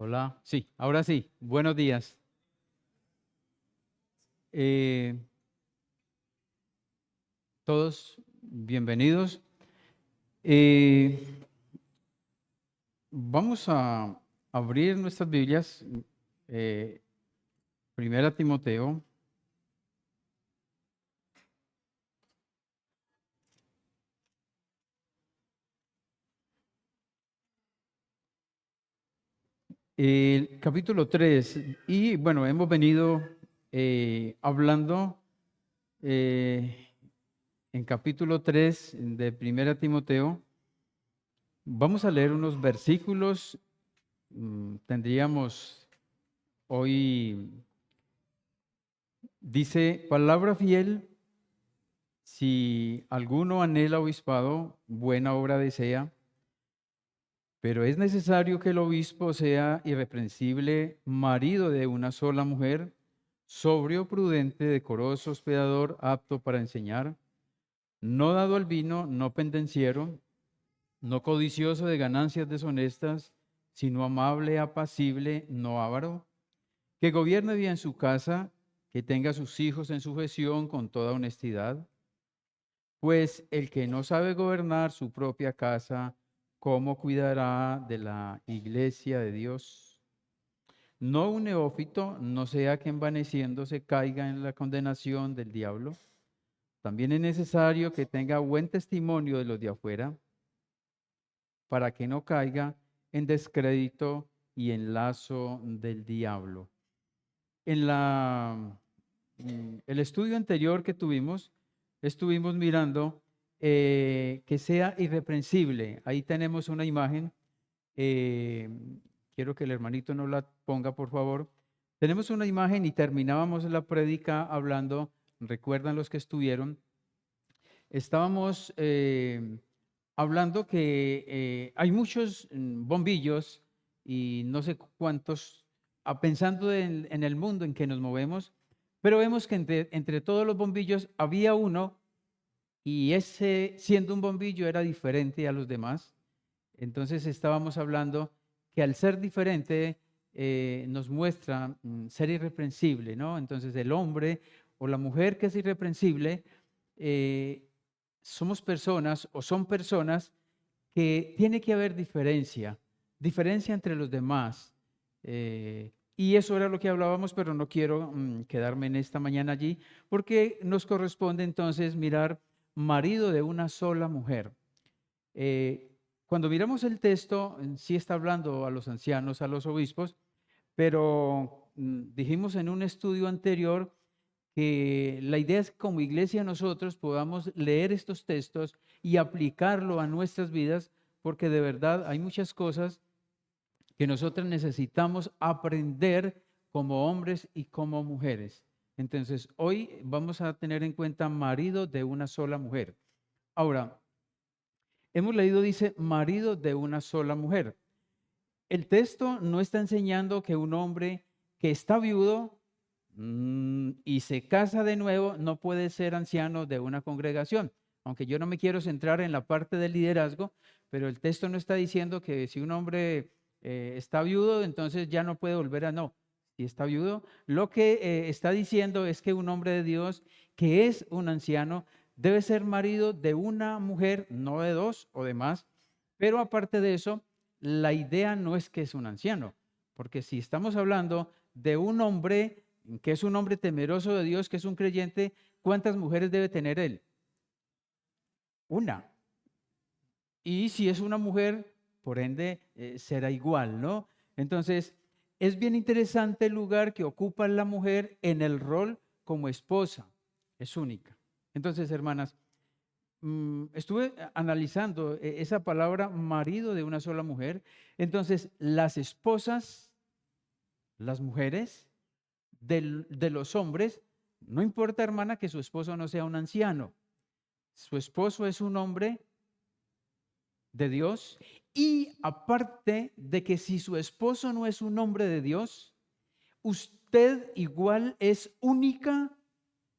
Hola, sí, ahora sí, buenos días. Eh, Todos bienvenidos. Eh, Vamos a abrir nuestras Biblias, eh, Primera Timoteo, el capítulo 3. Y bueno, hemos venido hablando eh, en capítulo 3 de Primera Timoteo. Vamos a leer unos versículos. Tendríamos hoy. Dice, palabra fiel, si alguno anhela obispado, buena obra desea, pero es necesario que el obispo sea irreprensible, marido de una sola mujer, sobrio, prudente, decoroso, hospedador, apto para enseñar, no dado al vino, no pendenciero, no codicioso de ganancias deshonestas, sino amable, apacible, no avaro, que gobierne bien su casa, que tenga a sus hijos en sujeción con toda honestidad. Pues el que no sabe gobernar su propia casa, ¿cómo cuidará de la iglesia de Dios? No un neófito, no sea que envaneciéndose caiga en la condenación del diablo. También es necesario que tenga buen testimonio de los de afuera, para que no caiga en descrédito y en lazo del diablo. En el estudio anterior que tuvimos, estuvimos mirando que sea irreprensible. Ahí tenemos una imagen. eh, Quiero que el hermanito nos la ponga, por favor. Tenemos una imagen y terminábamos la prédica hablando, recuerdan los que estuvieron, estábamos hablando que hay muchos bombillos y no sé cuántos, pensando en el mundo en que nos movemos, pero vemos que entre todos los bombillos había uno y ese, siendo un bombillo, era diferente a los demás. Entonces estábamos hablando que al ser diferente nos muestra ser irreprensible, ¿no? Entonces el hombre o la mujer que es irreprensible, eh, somos personas o son personas que tiene que haber diferencia entre los demás. Y eso era lo que hablábamos, pero no quiero quedarme en esta mañana allí, porque nos corresponde entonces mirar marido de una sola mujer. Eh, Cuando miramos el texto, sí está hablando a los ancianos, a los obispos, pero dijimos en un estudio anterior que la idea es que como iglesia nosotros podamos leer estos textos y aplicarlo a nuestras vidas, porque de verdad hay muchas cosas que nosotros necesitamos aprender como hombres y como mujeres. Entonces, hoy vamos a tener en cuenta marido de una sola mujer. Ahora, hemos leído, dice, marido de una sola mujer. El texto no está enseñando que un hombre que está viudo y se casa de nuevo no puede ser anciano de una congregación. Aunque yo no me quiero centrar en la parte del liderazgo, pero el texto no está diciendo que si un hombre está viudo, entonces ya no puede volver a no. Si está viudo, lo que está diciendo es que un hombre de Dios que es un anciano debe ser marido de una mujer, no de dos o de más. Pero aparte de eso, la idea no es que es un anciano, porque si estamos hablando de un hombre que es un hombre temeroso de Dios, que es un creyente, ¿cuántas mujeres debe tener él? Una. Y si es una mujer, por ende, será igual, ¿no? Entonces, es bien interesante el lugar que ocupa la mujer en el rol como esposa. Es única. Entonces, hermanas, estuve analizando esa palabra marido de una sola mujer. Entonces, las esposas, las mujeres de los hombres, no importa, hermana, que su esposo no sea un anciano. Su esposo es un hombre de Dios y aparte de que si su esposo no es un hombre de Dios, usted igual es única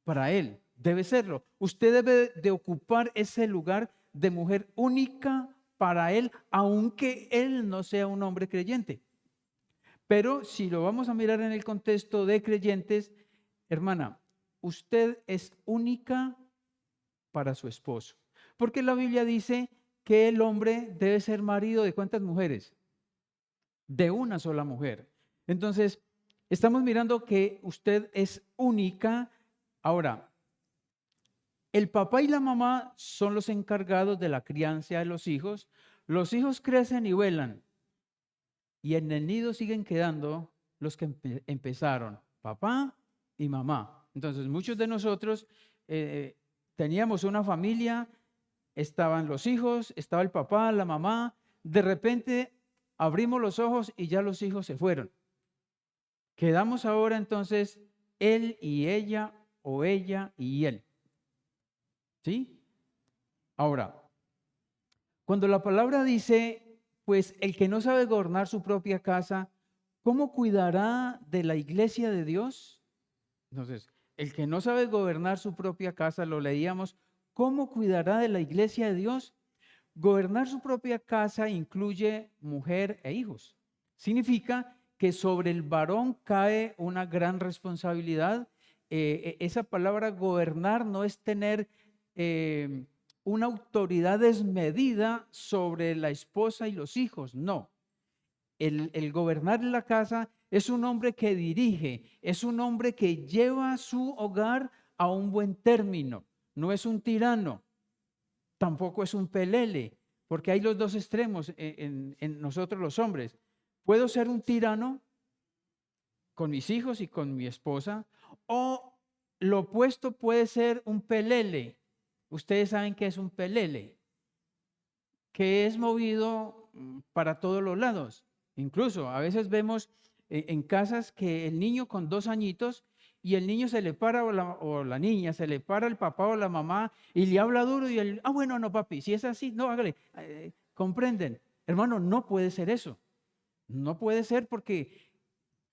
para él. Debe serlo. Usted debe de ocupar ese lugar de mujer única para él, aunque él no sea un hombre creyente. Pero si lo vamos a mirar en el contexto de creyentes, hermana, usted es única para su esposo. Porque la Biblia dice que el hombre debe ser marido de ¿cuántas mujeres? De una sola mujer. Entonces, estamos mirando que usted es única. Ahora, el papá y la mamá son los encargados de la crianza de los hijos. Los hijos crecen y vuelan. Y en el nido siguen quedando los que empezaron, papá y mamá. Entonces, muchos de nosotros teníamos una familia, estaban los hijos, estaba el papá, la mamá. De repente abrimos los ojos y ya los hijos se fueron. Quedamos ahora entonces él y ella o ella y él. ¿Sí? Ahora, cuando la palabra dice, pues el que no sabe gobernar su propia casa, ¿cómo cuidará de la iglesia de Dios? Entonces, el que no sabe gobernar su propia casa, lo leíamos, ¿cómo cuidará de la iglesia de Dios? Gobernar su propia casa incluye mujer e hijos. Significa que sobre el varón cae una gran responsabilidad. Esa palabra gobernar no es tener una autoridad desmedida sobre la esposa y los hijos, no. El gobernar la casa es un hombre que dirige, es un hombre que lleva su hogar a un buen término, no es un tirano, tampoco es un pelele, porque hay los dos extremos en nosotros los hombres. Puedo ser un tirano con mis hijos y con mi esposa, o lo opuesto puede ser un pelele. Ustedes saben qué es un pelele, que es movido para todos los lados. Incluso a veces vemos en casas que el niño con 2 añitos y el niño se le para o la niña se le para el papá o la mamá y le habla duro y él, bueno, no papi, si es así, no, hágale. ¿Comprenden? Hermano, no puede ser eso. No puede ser porque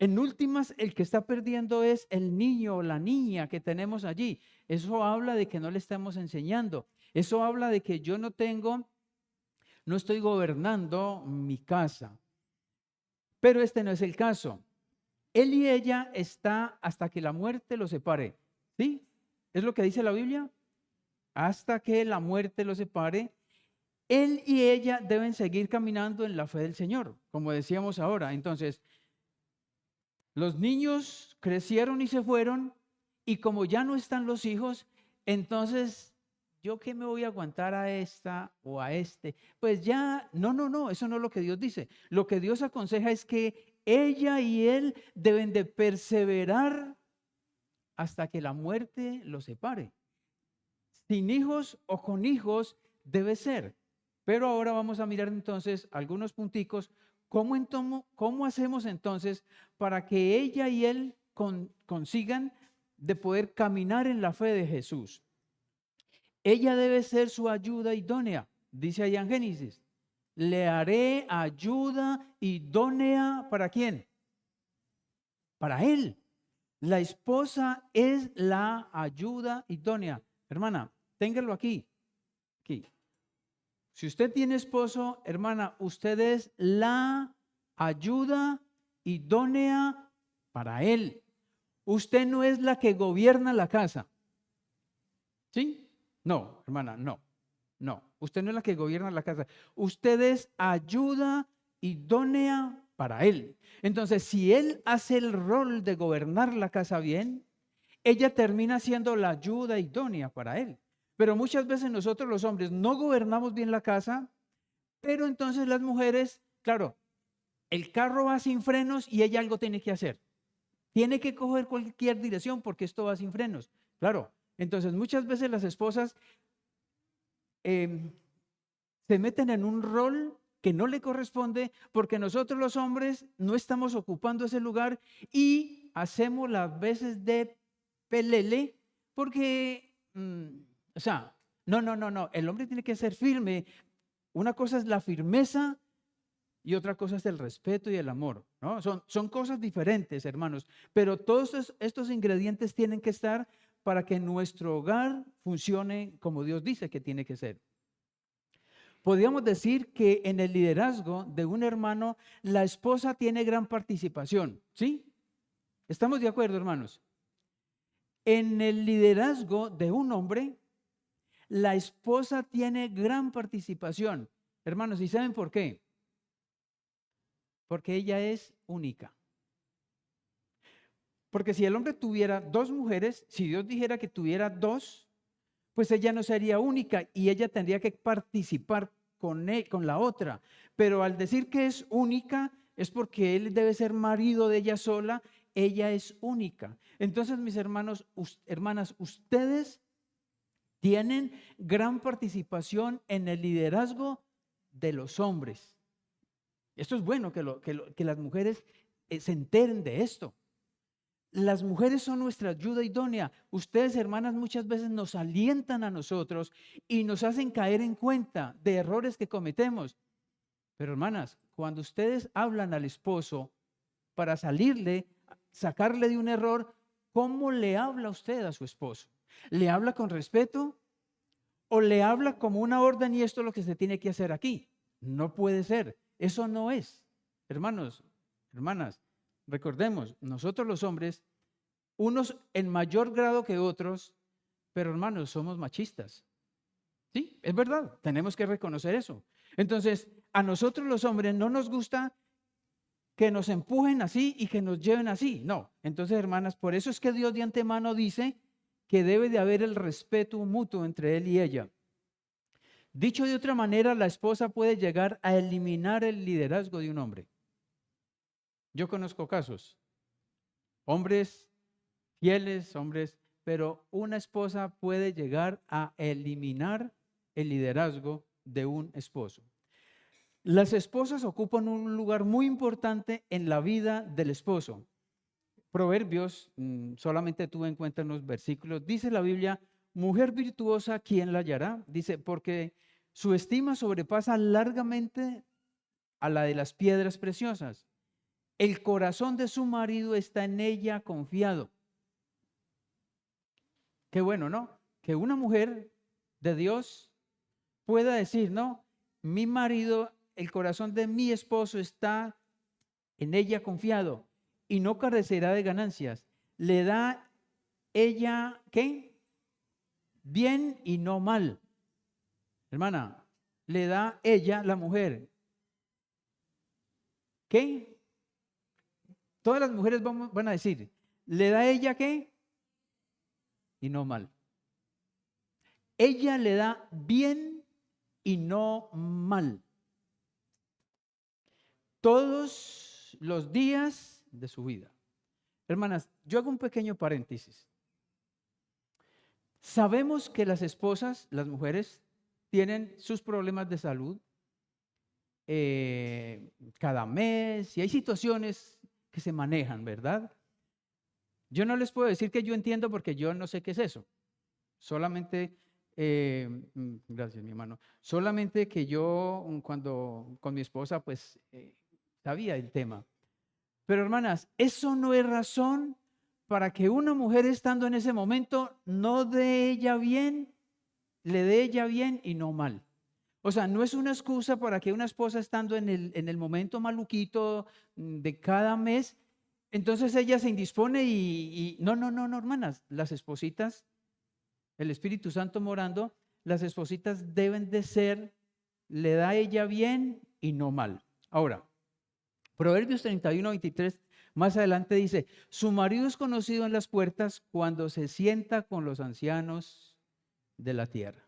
en últimas el que está perdiendo es el niño o la niña que tenemos allí. Eso habla de que no le estamos enseñando. Eso habla de que yo no estoy gobernando mi casa. Pero este no es el caso. Él y ella está hasta que la muerte los separe. ¿Sí? ¿Es lo que dice la Biblia? Hasta que la muerte los separe. Él y ella deben seguir caminando en la fe del Señor, como decíamos ahora. Entonces, los niños crecieron y se fueron, y como ya no están los hijos, entonces, ¿yo qué me voy a aguantar a esta o a este? Pues ya, no, eso no es lo que Dios dice. Lo que Dios aconseja es que ella y él deben de perseverar hasta que la muerte los separe. Sin hijos o con hijos debe ser. Pero ahora vamos a mirar entonces algunos punticos. ¿Cómo hacemos entonces para que ella y él consigan de poder caminar en la fe de Jesús? Ella debe ser su ayuda idónea, dice allá en Génesis. Le haré ayuda idónea, ¿para quién? Para él. La esposa es la ayuda idónea. Hermana, téngalo aquí. Si usted tiene esposo, hermana, usted es la ayuda idónea para él. Usted no es la que gobierna la casa. ¿Sí? No, hermana, no. Usted no es la que gobierna la casa. Usted es ayuda idónea para él. Entonces, si él hace el rol de gobernar la casa bien, ella termina siendo la ayuda idónea para él. Pero muchas veces nosotros los hombres no gobernamos bien la casa, pero entonces las mujeres, claro, el carro va sin frenos y ella algo tiene que hacer. Tiene que coger cualquier dirección porque esto va sin frenos. Claro, entonces muchas veces las esposas se meten en un rol que no le corresponde porque nosotros los hombres no estamos ocupando ese lugar y hacemos las veces de pelele porque, o sea, no, el hombre tiene que ser firme. Una cosa es la firmeza y otra cosa es el respeto y el amor, ¿no? Son cosas diferentes, hermanos, pero todos estos ingredientes tienen que estar para que nuestro hogar funcione como Dios dice que tiene que ser. podríamos decir que en el liderazgo de un hermano, la esposa tiene gran participación, ¿sí? ¿Estamos de acuerdo, hermanos? En el liderazgo de un hombre, la esposa tiene gran participación. Hermanos, ¿y saben por qué? Porque ella es única. Porque si el hombre tuviera dos mujeres, si Dios dijera que tuviera dos, pues ella no sería única y ella tendría que participar con la otra. Pero al decir que es única, es porque él debe ser marido de ella sola, ella es única. Entonces, mis hermanos, hermanas, ustedes tienen gran participación en el liderazgo de los hombres. Esto es bueno que las mujeres se enteren de esto. Las mujeres son nuestra ayuda idónea. Ustedes, hermanas, muchas veces nos alientan a nosotros y nos hacen caer en cuenta de errores que cometemos. Pero, hermanas, cuando ustedes hablan al esposo para sacarle de un error, ¿cómo le habla usted a su esposo? ¿Le habla con respeto o le habla como una orden y esto es lo que se tiene que hacer aquí? No puede ser. Eso no es. Hermanos, hermanas, recordemos, nosotros los hombres, unos en mayor grado que otros, pero hermanos, somos machistas. Sí, es verdad, tenemos que reconocer eso. Entonces, a nosotros los hombres no nos gusta que nos empujen así y que nos lleven así. No. Entonces, hermanas, por eso es que Dios de antemano dice que debe de haber el respeto mutuo entre él y ella. Dicho de otra manera, la esposa puede llegar a eliminar el liderazgo de un hombre. Yo conozco casos, hombres fieles, hombres, pero una esposa puede llegar a eliminar el liderazgo de un esposo. Las esposas ocupan un lugar muy importante en la vida del esposo. Proverbios, solamente tuve en cuenta unos versículos, dice la Biblia, mujer virtuosa, ¿quién la hallará? Dice, porque su estima sobrepasa largamente a la de las piedras preciosas. El corazón de su marido está en ella confiado. Qué bueno, ¿no? Que una mujer de Dios pueda decir, no, mi marido, el corazón de mi esposo está en ella confiado y no carecerá de ganancias. Le da ella, ¿qué? Bien y no mal. Hermana, le da ella, la mujer, ¿qué? Todas las mujeres van a decir, ¿le da ella qué? Y no mal. Ella le da bien y no mal. Todos los días de su vida. Hermanas, yo hago un pequeño paréntesis. Sabemos que las esposas, las mujeres, tienen sus problemas de salud cada mes y hay situaciones que se manejan, ¿verdad? Yo no les puedo decir que yo entiendo porque yo no sé qué es eso. Solamente, gracias mi hermano, solamente que yo cuando con mi esposa pues sabía el tema. Pero hermanas, eso no es razón para que una mujer estando en ese momento no dé ella bien, le dé ella bien y no mal. O sea, no es una excusa para que una esposa estando en el momento maluquito de cada mes, entonces ella se indispone y no, hermanas, las espositas, el Espíritu Santo morando, las espositas deben de ser, le da ella bien y no mal. Ahora, Proverbios 31:23, más adelante dice, su marido es conocido en las puertas cuando se sienta con los ancianos de la tierra.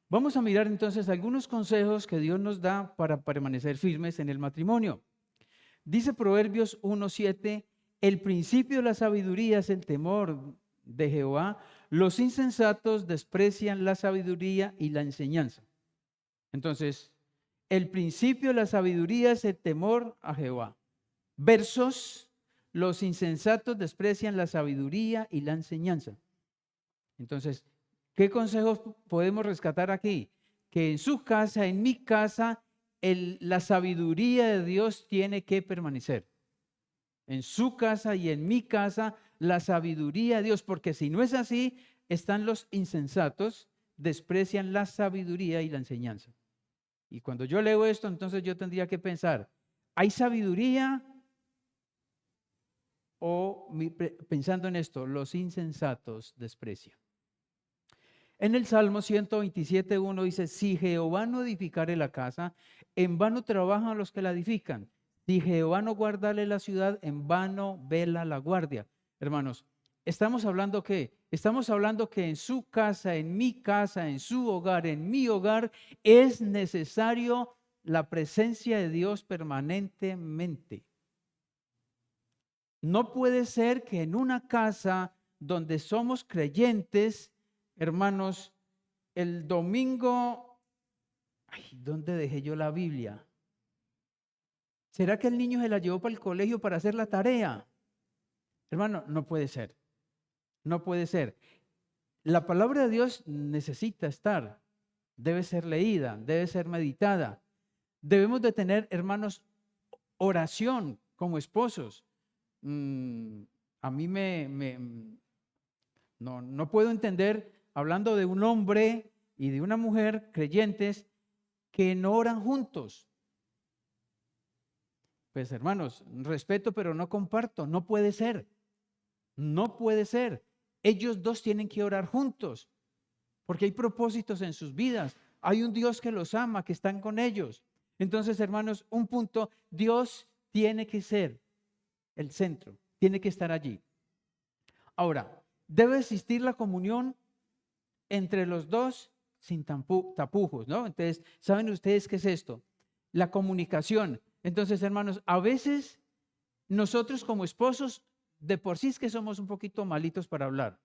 Vamos a mirar entonces algunos consejos que Dios nos da para permanecer firmes en el matrimonio. Dice Proverbios 1:7, el principio de la sabiduría es el temor de Jehová, los insensatos desprecian la sabiduría y la enseñanza. Entonces, el principio de la sabiduría es el temor a Jehová. Versos, los insensatos desprecian la sabiduría y la enseñanza. Entonces, ¿qué consejos podemos rescatar aquí? Que en su casa, en mi casa, la sabiduría de Dios tiene que permanecer. En su casa y en mi casa, la sabiduría de Dios, porque si no es así, están los insensatos desprecian la sabiduría y la enseñanza. Y cuando yo leo esto, entonces yo tendría que pensar, ¿hay sabiduría? O pensando en esto, los insensatos desprecian. En el Salmo 127:1 dice, si Jehová no edificare la casa, en vano trabajan los que la edifican. Si Jehová no guardare la ciudad, en vano vela la guardia. Hermanos, estamos hablando que en su casa, en su hogar, en mi hogar, es necesario la presencia de Dios permanentemente. No puede ser que en una casa donde somos creyentes, hermanos, el domingo, ¿dónde dejé yo la Biblia? ¿Será que el niño se la llevó para el colegio para hacer la tarea? Hermano, no puede ser. No puede ser. La palabra de Dios necesita estar, debe ser leída, debe ser meditada. Debemos de tener, hermanos, oración como esposos. A mí no puedo entender, hablando de un hombre y de una mujer creyentes, que no oran juntos. Pues hermanos, respeto, pero no comparto. No puede ser. No puede ser. Ellos dos tienen que orar juntos, porque hay propósitos en sus vidas. Hay un Dios que los ama, que están con ellos. Entonces, hermanos, un punto, Dios tiene que ser el centro, tiene que estar allí. Ahora, debe existir la comunión entre los dos sin tapujos, ¿no? Entonces, ¿saben ustedes qué es esto? La comunicación. Entonces, hermanos, a veces nosotros como esposos, de por sí es que somos un poquito malitos para hablar.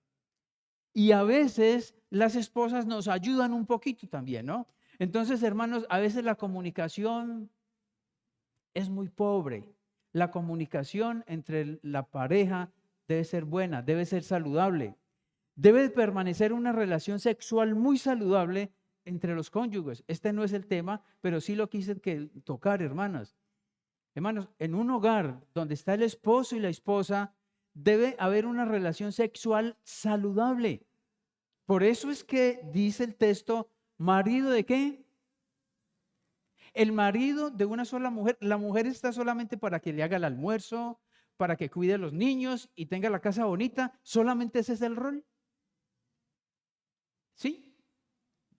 Y a veces las esposas nos ayudan un poquito también, ¿no? Entonces, hermanos, a veces la comunicación es muy pobre. La comunicación entre la pareja debe ser buena, debe ser saludable. Debe permanecer una relación sexual muy saludable entre los cónyuges. Este no es el tema, pero sí lo quise tocar, hermanas. Hermanos, en un hogar donde está el esposo y la esposa, debe haber una relación sexual saludable. Por eso es que dice el texto, ¿marido de qué? El marido de una sola mujer. La mujer está solamente para que le haga el almuerzo, para que cuide a los niños y tenga la casa bonita. ¿Solamente ese es el rol? ¿Sí?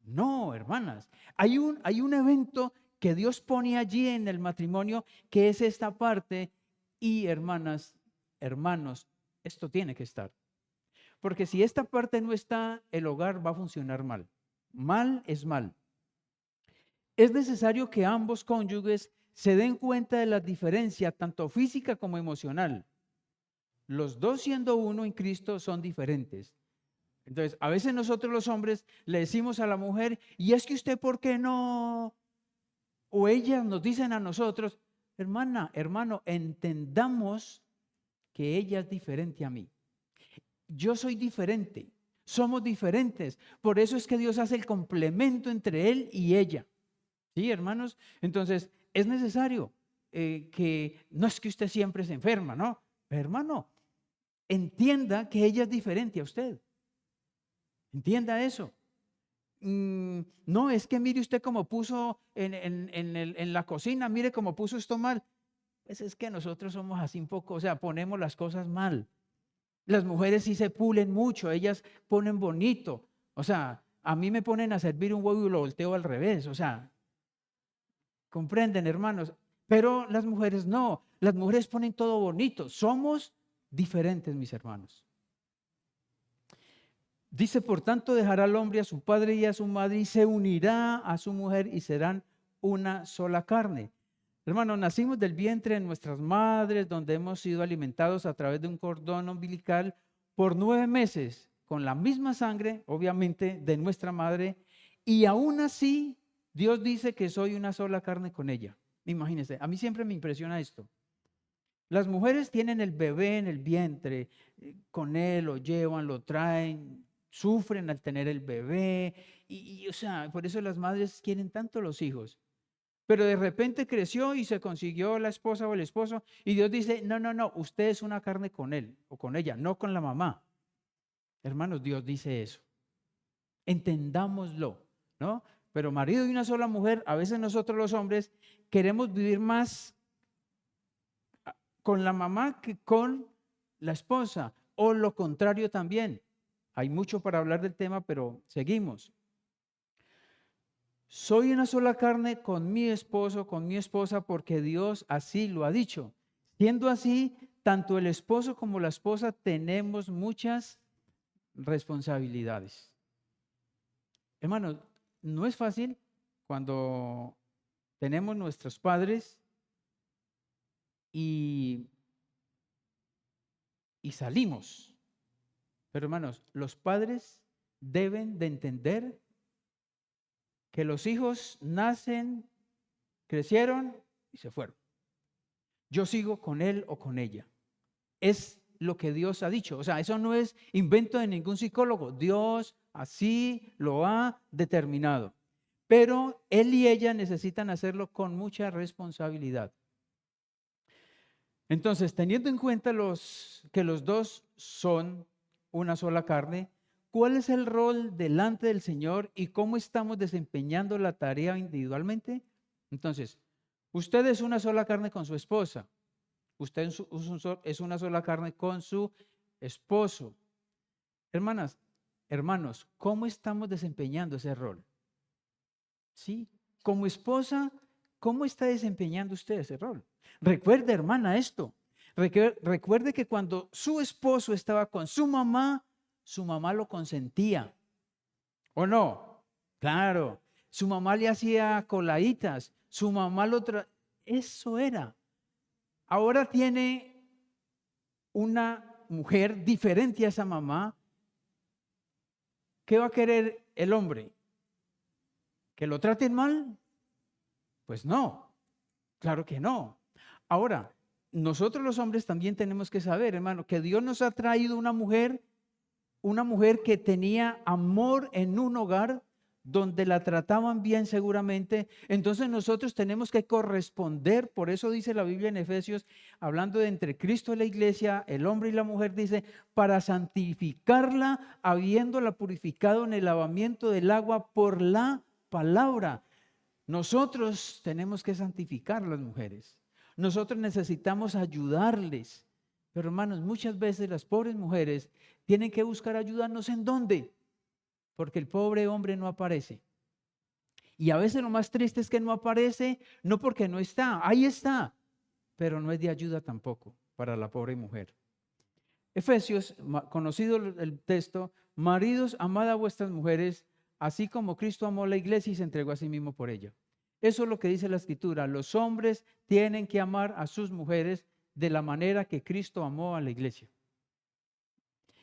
No, hermanas. Hay un evento que Dios pone allí en el matrimonio, que es esta parte. Y hermanas, hermanos, esto tiene que estar. Porque si esta parte no está, el hogar va a funcionar mal. Mal es mal. Es necesario que ambos cónyuges se den cuenta de la diferencia, tanto física como emocional. Los dos siendo uno en Cristo son diferentes. Entonces, a veces nosotros los hombres le decimos a la mujer, y es que usted, ¿por qué no? O ellas nos dicen a nosotros, hermana, hermano, entendamos que ella es diferente a mí. Yo soy diferente, somos diferentes. Por eso es que Dios hace el complemento entre él y ella. ¿Sí, hermanos? Entonces, es necesario que, no es que usted siempre se enferma, ¿no? Hermano, entienda que ella es diferente a usted. Entienda eso. No, es que mire usted cómo puso en la cocina, mire cómo puso esto mal. Pues es que nosotros somos así un poco, o sea, ponemos las cosas mal. Las mujeres sí se pulen mucho, ellas ponen bonito. O sea, a mí me ponen a servir un huevo y lo volteo al revés. O sea, comprenden, hermanos. Pero las mujeres no, las mujeres ponen todo bonito. Somos diferentes, mis hermanos. Dice, por tanto, dejará al hombre a su padre y a su madre y se unirá a su mujer y serán una sola carne. Hermanos, nacimos del vientre de nuestras madres, donde hemos sido alimentados a través de un cordón umbilical por 9 meses, con la misma sangre, obviamente, de nuestra madre, y aún así Dios dice que soy una sola carne con ella. Imagínense, a mí siempre me impresiona esto. Las mujeres tienen el bebé en el vientre, con él lo llevan, lo traen, sufren al tener el bebé, o sea, por eso las madres quieren tanto los hijos. Pero de repente creció y se consiguió la esposa o el esposo y Dios dice, no, no, no, usted es una carne con él o con ella, no con la mamá. Hermanos, Dios dice eso. Entendámoslo, ¿no? Pero marido y una sola mujer, a veces nosotros los hombres queremos vivir más con la mamá que con la esposa, o lo contrario también. Hay mucho para hablar del tema, pero seguimos. Soy una sola carne con mi esposo, con mi esposa, porque Dios así lo ha dicho. Siendo así, tanto el esposo como la esposa tenemos muchas responsabilidades. Hermanos, no es fácil cuando tenemos nuestros padres y salimos. Pero hermanos, los padres deben de entender que los hijos nacen, crecieron y se fueron. Yo sigo con él o con ella. Es lo que Dios ha dicho. O sea, eso no es invento de ningún psicólogo. Dios así lo ha determinado. Pero él y ella necesitan hacerlo con mucha responsabilidad. Entonces, teniendo en cuenta que los dos son una sola carne, ¿cuál es el rol delante del Señor y cómo estamos desempeñando la tarea individualmente? Entonces, usted es una sola carne con su esposa. Usted es una sola carne con su esposo. Hermanas, hermanos, ¿cómo estamos desempeñando ese rol? ¿Sí? Como esposa, ¿cómo está desempeñando usted ese rol? Recuerde, hermana, esto. Recuerde que cuando su esposo estaba con su mamá lo consentía. ¿O no? Claro. Su mamá le hacía coladitas. Su mamá Eso era. Ahora tiene una mujer diferente a esa mamá. ¿Qué va a querer el hombre? ¿Que lo traten mal? Pues no. Claro que no. Ahora, nosotros los hombres también tenemos que saber, hermano, que Dios nos ha traído una mujer que tenía amor en un hogar donde la trataban bien seguramente. Entonces nosotros tenemos que corresponder. Por eso dice la Biblia en Efesios, hablando de entre Cristo y la iglesia, el hombre y la mujer, dice, para santificarla, habiéndola purificado en el lavamiento del agua por la palabra. Nosotros tenemos que santificar a las mujeres. Nosotros necesitamos ayudarles. Pero hermanos, muchas veces las pobres mujeres tienen que buscar ayudarnos ¿en dónde? Porque el pobre hombre no aparece. Y a veces lo más triste es que no aparece, no porque no está, ahí está, pero no es de ayuda tampoco para la pobre mujer. Efesios, conocido el texto, maridos, amad a vuestras mujeres, así como Cristo amó a la iglesia y se entregó a sí mismo por ella. Eso es lo que dice la Escritura. Los hombres tienen que amar a sus mujeres de la manera que Cristo amó a la iglesia.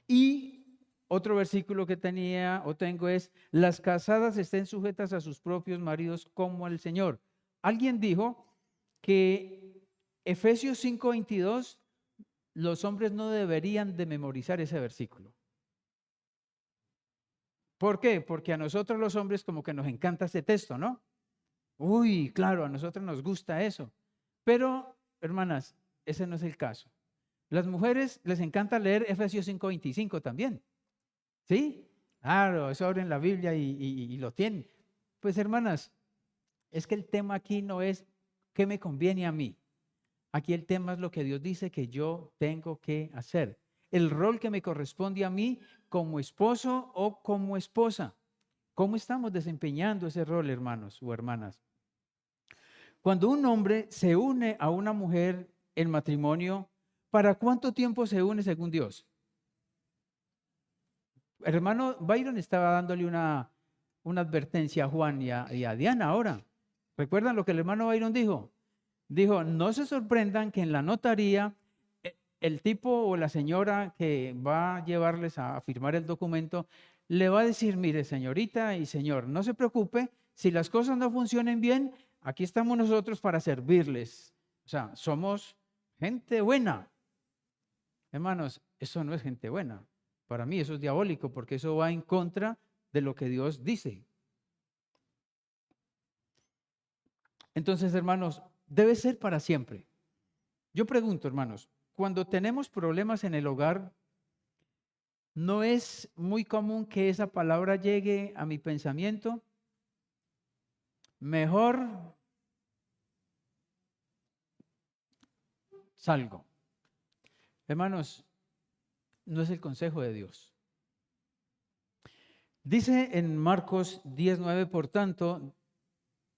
Y otro versículo que tengo es, las casadas estén sujetas a sus propios maridos como al Señor. Alguien dijo que Efesios 5:22, los hombres no deberían de memorizar ese versículo. ¿Por qué? Porque a nosotros los hombres como que nos encanta ese texto, ¿no? Uy, claro, a nosotros nos gusta eso. Pero, hermanas, ese no es el caso. Las mujeres les encanta leer Efesios 5:25 también. ¿Sí? Claro, eso abren la Biblia y lo tienen. Pues, hermanas, es que el tema aquí no es qué me conviene a mí. Aquí el tema es lo que Dios dice que yo tengo que hacer. El rol que me corresponde a mí como esposo o como esposa. ¿Cómo estamos desempeñando ese rol, hermanos o hermanas? Cuando un hombre se une a una mujer en matrimonio, ¿para cuánto tiempo se une según Dios? El hermano Byron estaba dándole una advertencia a Juan y a Diana ahora. ¿Recuerdan lo que el hermano Byron dijo? Dijo, no se sorprendan que en la notaría el tipo o la señora que va a llevarles a firmar el documento le va a decir, mire señorita y señor, no se preocupe, si las cosas no funcionen bien, aquí estamos nosotros para servirles. O sea, somos gente buena. Hermanos, eso no es gente buena. Para mí eso es diabólico porque eso va en contra de lo que Dios dice. Entonces, hermanos, debe ser para siempre. Yo pregunto, hermanos, cuando tenemos problemas en el hogar, No es muy común que esa palabra llegue a mi pensamiento. Mejor salgo. Hermanos, no es el consejo de Dios. Dice en Marcos 10:9, por tanto,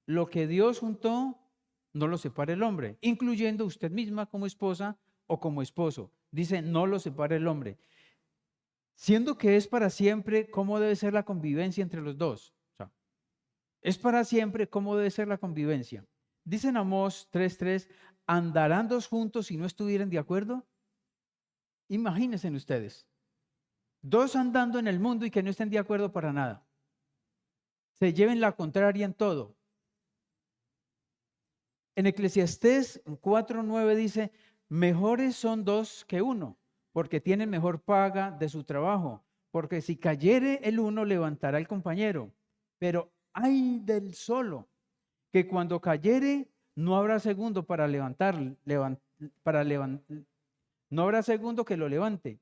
lo que Dios juntó, no lo separe el hombre, incluyendo usted misma como esposa o como esposo. Dice, no lo separe el hombre. Siendo que es para siempre, ¿cómo debe ser la convivencia entre los dos? O sea, es para siempre, ¿cómo debe ser la convivencia? Dice en Amós 3:3, ¿andarán dos juntos si no estuvieran de acuerdo? Imagínense ustedes, dos andando en el mundo y que no estén de acuerdo para nada. Se lleven la contraria en todo. En Eclesiastés 4:9 dice, mejores son dos que uno, porque tienen mejor paga de su trabajo, porque si cayere el uno, levantará el compañero. Pero ay del solo, que cuando cayere, no habrá segundo para no habrá segundo que lo levante.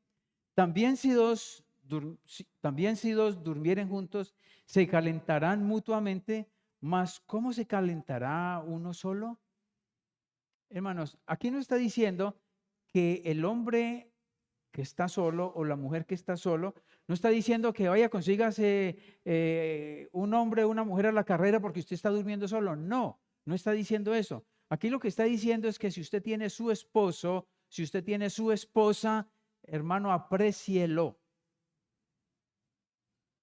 También si dos durmieren juntos, se calentarán mutuamente, mas ¿cómo se calentará uno solo? Hermanos, aquí no está diciendo que el hombre que está solo o la mujer que está solo, no está diciendo que vaya, consígase un hombre o una mujer a la carrera porque usted está durmiendo solo. No, no está diciendo eso. Aquí lo que está diciendo es que si usted tiene su esposo, si usted tiene su esposa, hermano, aprécielo.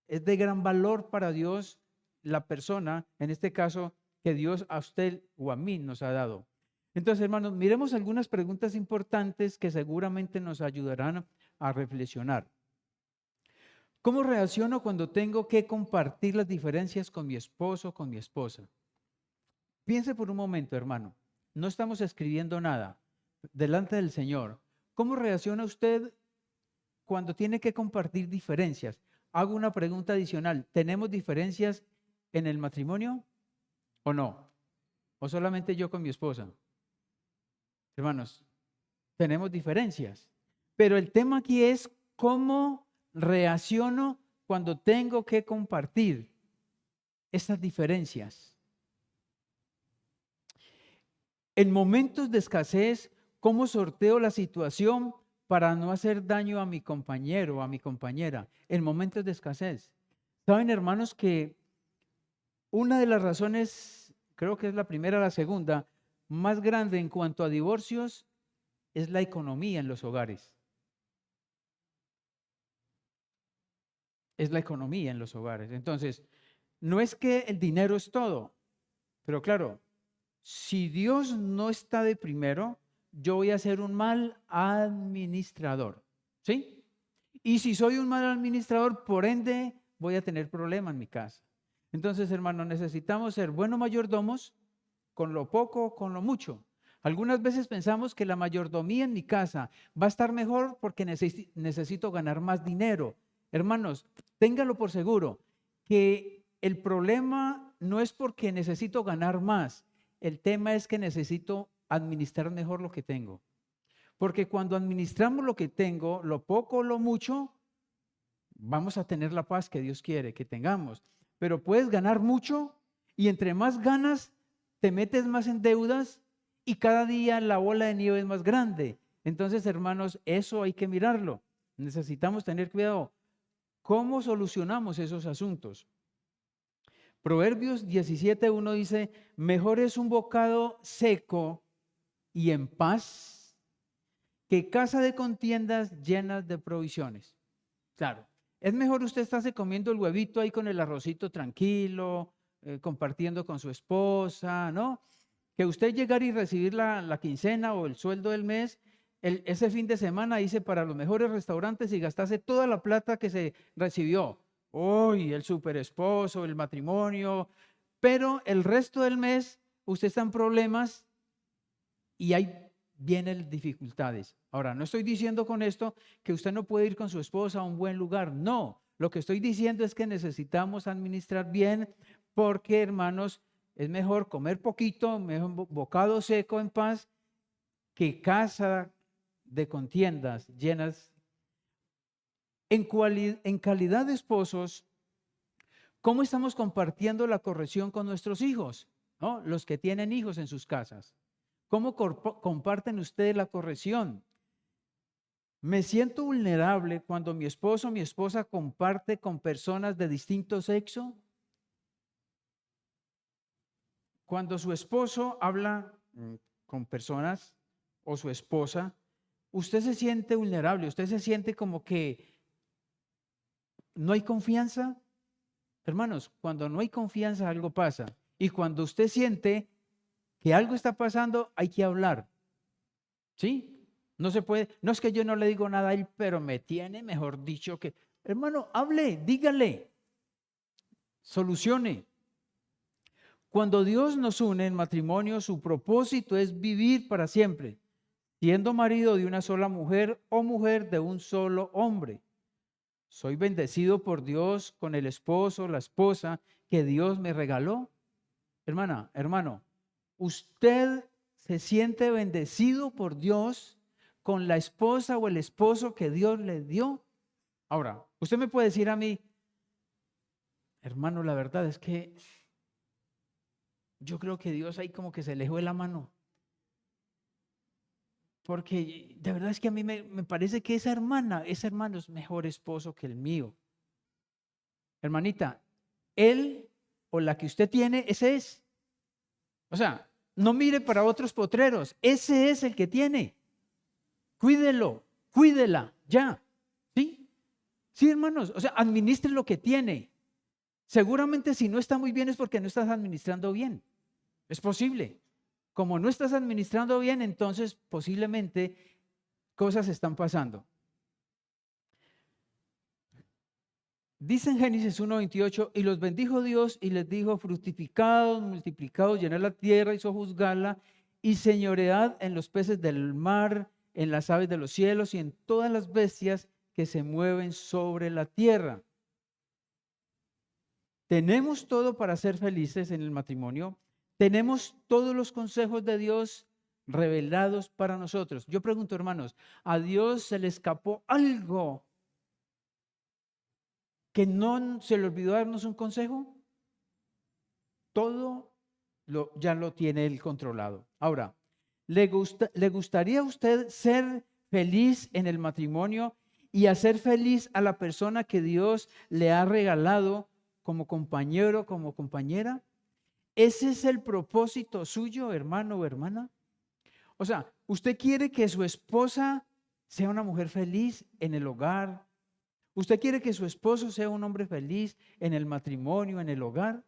Es de gran valor para Dios la persona, en este caso, que Dios a usted o a mí nos ha dado. Entonces, hermanos, miremos algunas preguntas importantes que seguramente nos ayudarán a reflexionar. ¿Cómo reacciono cuando tengo que compartir las diferencias con mi esposo o con mi esposa? Piense por un momento, hermano. No estamos escribiendo nada delante del Señor. ¿Cómo reacciona usted cuando tiene que compartir diferencias? Hago una pregunta adicional. ¿Tenemos diferencias en el matrimonio o no? ¿O solamente yo con mi esposa? Hermanos, tenemos diferencias. Pero el tema aquí es cómo reacciono cuando tengo que compartir estas diferencias. En momentos de escasez, ¿cómo sorteo la situación para no hacer daño a mi compañero o a mi compañera? En momentos de escasez. Saben, hermanos, que una de las razones, creo que es la primera o la segunda, más grande en cuanto a divorcios es la economía en los hogares. Es la economía en los hogares. Entonces, no es que el dinero es todo, pero claro, si Dios no está de primero, yo voy a ser un mal administrador, ¿sí? Y si soy un mal administrador, por ende, voy a tener problemas en mi casa. Entonces, hermano, necesitamos ser buenos mayordomos con lo poco, con lo mucho. Algunas veces pensamos que la mayordomía en mi casa va a estar mejor porque necesito ganar más dinero. Hermanos, téngalo por seguro que el problema no es porque necesito ganar más. El tema es que necesito administrar mejor lo que tengo. Porque cuando administramos lo que tengo, lo poco o lo mucho, vamos a tener la paz que Dios quiere que tengamos. Pero puedes ganar mucho y entre más ganas, te metes más en deudas y cada día la bola de nieve es más grande. Entonces, hermanos, eso hay que mirarlo. Necesitamos tener cuidado. ¿Cómo solucionamos esos asuntos? Proverbios 17:1 dice, mejor es un bocado seco y en paz que casa de contiendas llenas de provisiones. Claro, es mejor usted estarse comiendo el huevito ahí con el arrocito tranquilo, compartiendo con su esposa, ¿no? Que usted llegar y recibir la quincena o el sueldo del mes, ese fin de semana hice para los mejores restaurantes y gastase toda la plata que se recibió. Uy, el super esposo, el matrimonio, pero el resto del mes usted está en problemas y ahí vienen dificultades. Ahora, no estoy diciendo con esto que usted no puede ir con su esposa a un buen lugar. No, lo que estoy diciendo es que necesitamos administrar bien porque, hermanos, es mejor comer poquito, mejor bocado seco en paz, que casa de contiendas llenas. En calidad de esposos, ¿cómo estamos compartiendo la corrección con nuestros hijos? ¿No? Los que tienen hijos en sus casas. ¿Cómo comparten ustedes la corrección? Me siento vulnerable cuando mi esposo o mi esposa comparte con personas de distinto sexo. Cuando su esposo habla con personas o su esposa, usted se siente vulnerable, usted se siente como que no hay confianza. Hermanos, cuando no hay confianza algo pasa. Y cuando usted siente que algo está pasando, hay que hablar. ¿Sí? No se puede, no es que yo no le digo nada a él, pero me tiene, mejor dicho, que, hermano, hable, dígale, solucione. Cuando Dios nos une en matrimonio, su propósito es vivir para siempre, siendo marido de una sola mujer o mujer de un solo hombre. Soy bendecido por Dios con el esposo, la esposa que Dios me regaló. Hermana, hermano, usted se siente bendecido por Dios con la esposa o el esposo que Dios le dio. Ahora, usted me puede decir a mí, hermano, la verdad es que yo creo que Dios ahí como que se le fue la mano. Porque de verdad es que a mí me parece que ese hermano es mejor esposo que el mío. Hermanita, él o la que usted tiene, ese es. O sea, no mire para otros potreros, ese es el que tiene. Cuídelo, cuídela, ya. ¿Sí? Sí, hermanos, o sea, administre lo que tiene. Seguramente si no está muy bien es porque no estás administrando bien. Es posible. Como no estás administrando bien, entonces posiblemente cosas están pasando. Dice en Génesis 1:28, y los bendijo Dios y les dijo, fructificados, multiplicados, llenad la tierra y sojuzgadla, y señoread en los peces del mar, en las aves de los cielos y en todas las bestias que se mueven sobre la tierra. Tenemos todo para ser felices en el matrimonio. Tenemos todos los consejos de Dios revelados para nosotros. Yo pregunto, hermanos, ¿a Dios se le escapó algo que no se le olvidó darnos un consejo? Todo ya lo tiene él controlado. Ahora, ¿le gustaría a usted ser feliz en el matrimonio y hacer feliz a la persona que Dios le ha regalado como compañero, como compañera? ¿Ese es el propósito suyo, hermano o hermana? O sea, ¿usted quiere que su esposa sea una mujer feliz en el hogar? ¿Usted quiere que su esposo sea un hombre feliz en el matrimonio, en el hogar?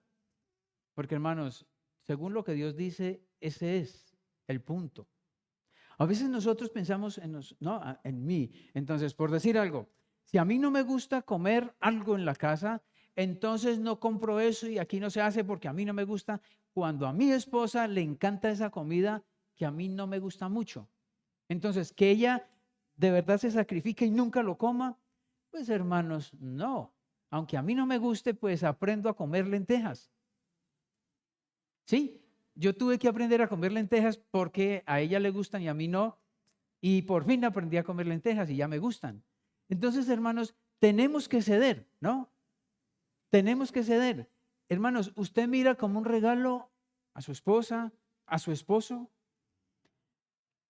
Porque, hermanos, según lo que Dios dice, ese es el punto. A veces nosotros pensamos en mí. Entonces, por decir algo, si a mí no me gusta comer algo en la casa, entonces no compro eso y aquí no se hace porque a mí no me gusta. Cuando a mi esposa le encanta esa comida que a mí no me gusta mucho. Entonces, que ella de verdad se sacrifique y nunca lo coma, pues hermanos, no. Aunque a mí no me guste, pues aprendo a comer lentejas. Sí, yo tuve que aprender a comer lentejas porque a ella le gustan y a mí no. Y por fin aprendí a comer lentejas y ya me gustan. Entonces, hermanos, tenemos que ceder, ¿no? Tenemos que ceder. Hermanos, usted mira como un regalo a su esposa, a su esposo.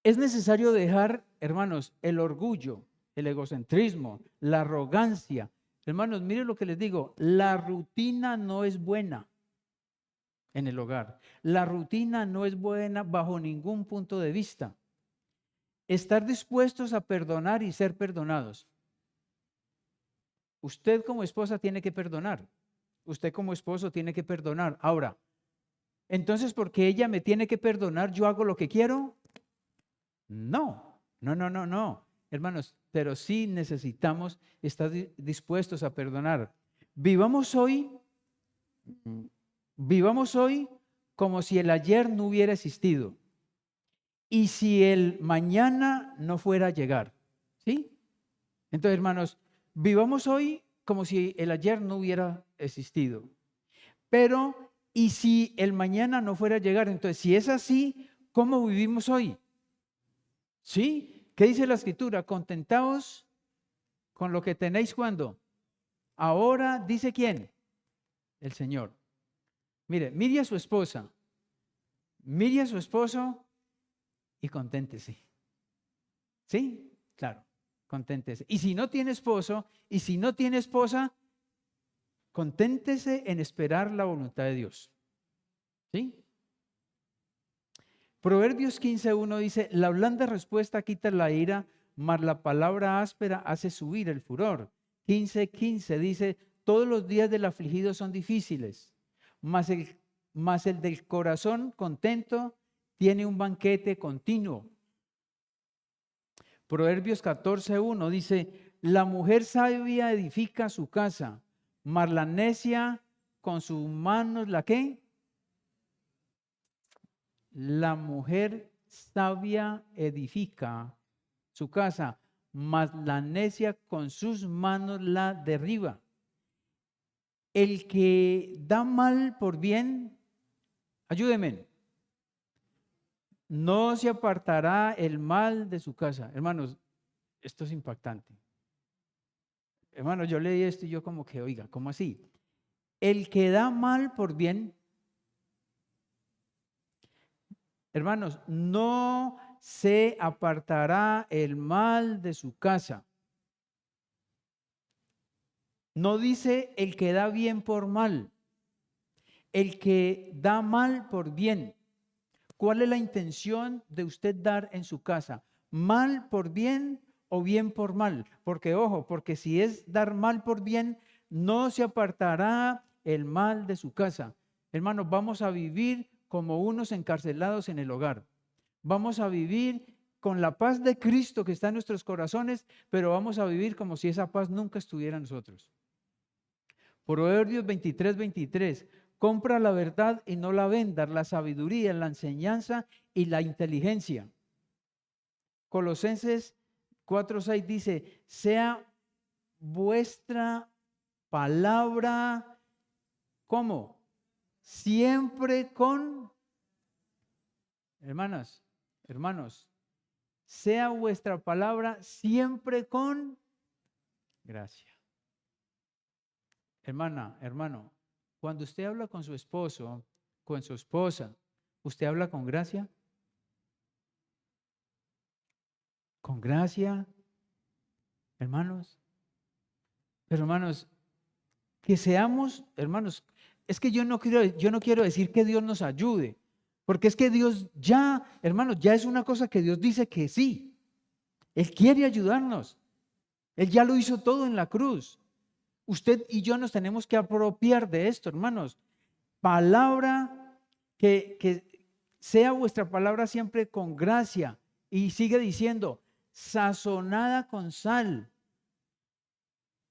Es necesario dejar, hermanos, el orgullo, el egocentrismo, la arrogancia. Hermanos, mire lo que les digo, la rutina no es buena en el hogar. La rutina no es buena bajo ningún punto de vista. Estar dispuestos a perdonar y ser perdonados. Usted como esposa tiene que perdonar. Usted como esposo tiene que perdonar. Ahora, entonces, ¿porque ella me tiene que perdonar, yo hago lo que quiero? No, no, no, no, no. Hermanos, pero sí necesitamos estar dispuestos a perdonar. Vivamos hoy como si el ayer no hubiera existido y si el mañana no fuera a llegar. ¿Sí? Entonces, hermanos, vivamos hoy como si el ayer no hubiera existido. Pero, ¿y si el mañana no fuera a llegar? Entonces, si es así, ¿cómo vivimos hoy? ¿Sí? ¿Qué dice la Escritura? Contentaos con lo que tenéis cuando. Ahora, ¿dice quién? El Señor. Mire, mire a su esposa, mire a su esposo y conténtese. ¿Sí? Claro, conténtese. Y si no tiene esposo y si no tiene esposa, conténtese en esperar la voluntad de Dios. ¿Sí? Proverbios 15:1 dice, la blanda respuesta quita la ira, mas la palabra áspera hace subir el furor. 15:15 dice, todos los días del afligido son difíciles, mas el del corazón contento tiene un banquete continuo. Proverbios 14:1 dice, la mujer sabia edifica su casa, mas la necia con sus manos, ¿la qué? La mujer sabia edifica su casa, mas la necia con sus manos la derriba. El que da mal por bien, ayúdeme, no se apartará el mal de su casa. Hermanos, esto es impactante. Hermanos, yo leí esto y yo como que, oiga, ¿cómo así? El que da mal por bien, hermanos, no se apartará el mal de su casa. No dice el que da bien por mal, el que da mal por bien. ¿Cuál es la intención de usted dar en su casa? ¿Mal por bien o bien por mal? Porque ojo, porque si es dar mal por bien, no se apartará el mal de su casa. Hermanos, vamos a vivir como unos encarcelados en el hogar. Vamos a vivir con la paz de Cristo que está en nuestros corazones, pero vamos a vivir como si esa paz nunca estuviera en nosotros. Proverbios 23:23. Compra la verdad y no la vendas, la sabiduría, la enseñanza y la inteligencia. Colosenses 4:6 dice, sea vuestra palabra, ¿cómo? Siempre con, hermanos, sea vuestra palabra siempre con gracia. Hermana, hermano, cuando usted habla con su esposo, con su esposa, ¿usted habla con gracia? ¿Con gracia? Hermanos. Pero hermanos, que seamos, hermanos, es que yo no quiero decir que Dios nos ayude, porque es que Dios ya, hermanos, ya es una cosa que Dios dice que sí. Él quiere ayudarnos. Él ya lo hizo todo en la cruz. Usted y yo nos tenemos que apropiar de esto, hermanos. Palabra, que sea vuestra palabra siempre con gracia. Y sigue diciendo, sazonada con sal.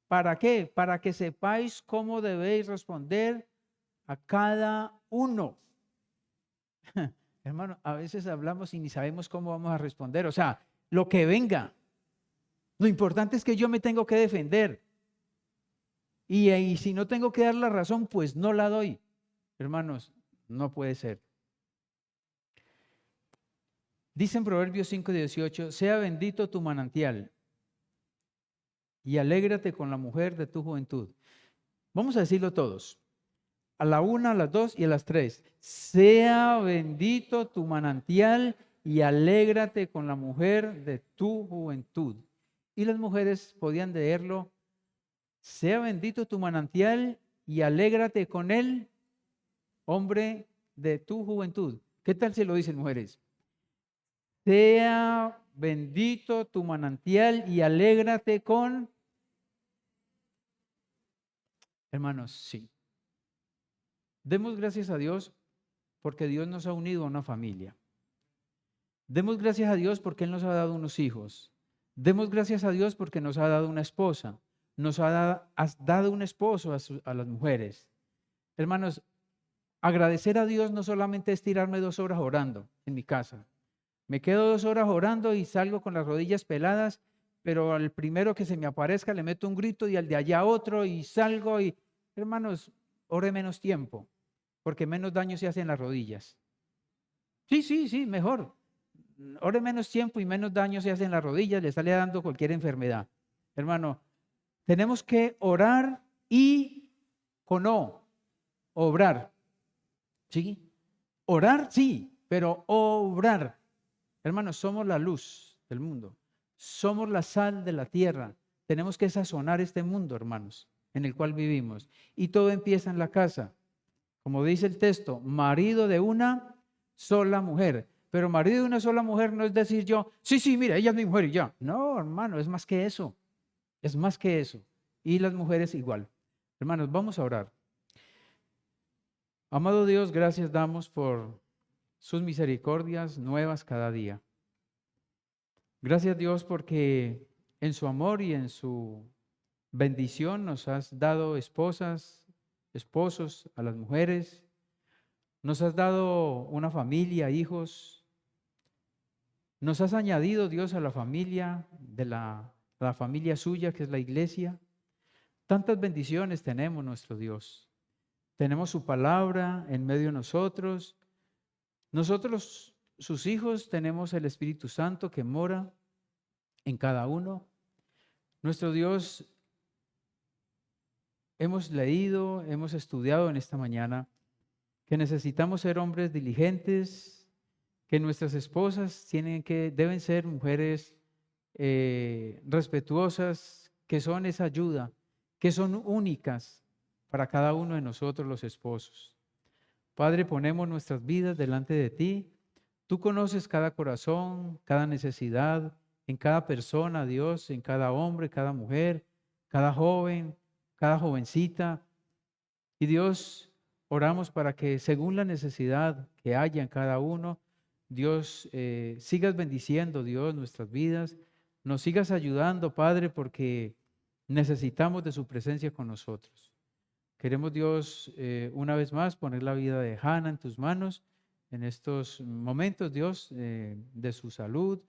¿Para qué? Para que sepáis cómo debéis responder a cada uno. Hermano, a veces hablamos y ni sabemos cómo vamos a responder. O sea, lo que venga. Lo importante es que yo me tengo que defender. Y si no tengo que dar la razón, pues no la doy. Hermanos, no puede ser. Dice en Proverbios 5:18, sea bendito tu manantial y alégrate con la mujer de tu juventud. Vamos a decirlo todos. A la 1, a las 2 y a las 3. Sea bendito tu manantial y alégrate con la mujer de tu juventud. Y las mujeres podían leerlo. Sea bendito tu manantial y alégrate con él, hombre de tu juventud. ¿Qué tal si lo dicen mujeres? Sea bendito tu manantial y alégrate con... Hermanos, sí. Demos gracias a Dios porque Dios nos ha unido a una familia. Demos gracias a Dios porque Él nos ha dado unos hijos. Demos gracias a Dios porque nos ha dado una esposa. Nos ha dado un esposo a las mujeres. Hermanos, agradecer a Dios no solamente es tirarme 2 horas orando en mi casa. Me quedo 2 horas orando y salgo con las rodillas peladas, pero al primero que se me aparezca le meto un grito y al de allá otro y salgo y, hermanos, ore menos tiempo, porque menos daño se hace en las rodillas. Sí, mejor. Ore menos tiempo y menos daño se hace en las rodillas, le sale dando cualquier enfermedad. Hermano, Tenemos que orar y con O, obrar. ¿Sí? Orar sí, pero obrar. Hermanos, somos la luz del mundo. Somos la sal de la tierra. Tenemos que sazonar este mundo, hermanos, en el cual vivimos. Y todo empieza en la casa. Como dice el texto, marido de una sola mujer. Pero marido de una sola mujer no es decir yo, sí, mira, ella es mi mujer y ya. No, hermano, es más que eso. Es más que eso. Y las mujeres igual. Hermanos, vamos a orar. Amado Dios, gracias damos por sus misericordias nuevas cada día. Gracias Dios porque en su amor y en su bendición nos has dado esposas, esposos a las mujeres. Nos has dado una familia, hijos. Nos has añadido, Dios, a la familia la familia suya, que es la iglesia. Tantas bendiciones tenemos, nuestro Dios. Tenemos su palabra en medio de nosotros. Nosotros, sus hijos, tenemos el Espíritu Santo que mora en cada uno. Nuestro Dios, hemos leído, hemos estudiado en esta mañana que necesitamos ser hombres diligentes, que nuestras esposas deben ser mujeres respetuosas, que son esa ayuda, que son únicas para cada uno de nosotros los esposos. Padre, ponemos nuestras vidas delante de ti. Tú conoces cada corazón, cada necesidad, en cada persona, Dios, en cada hombre, cada mujer, cada joven, cada jovencita. Y Dios, oramos para que según la necesidad que haya en cada uno, Dios, sigas bendiciendo, Dios, nuestras vidas. Nos sigas ayudando, Padre, porque necesitamos de su presencia con nosotros. Queremos, Dios, una vez más poner la vida de Hannah en tus manos en estos momentos, Dios, de su salud.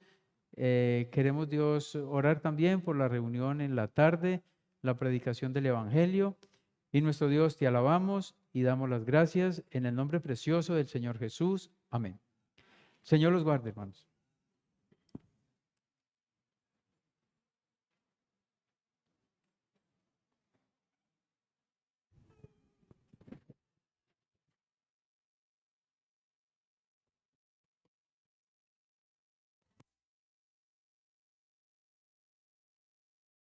Queremos, Dios, orar también por la reunión en la tarde, la predicación del Evangelio. Y nuestro Dios, te alabamos y damos las gracias en el nombre precioso del Señor Jesús. Amén. Señor los guarde, hermanos.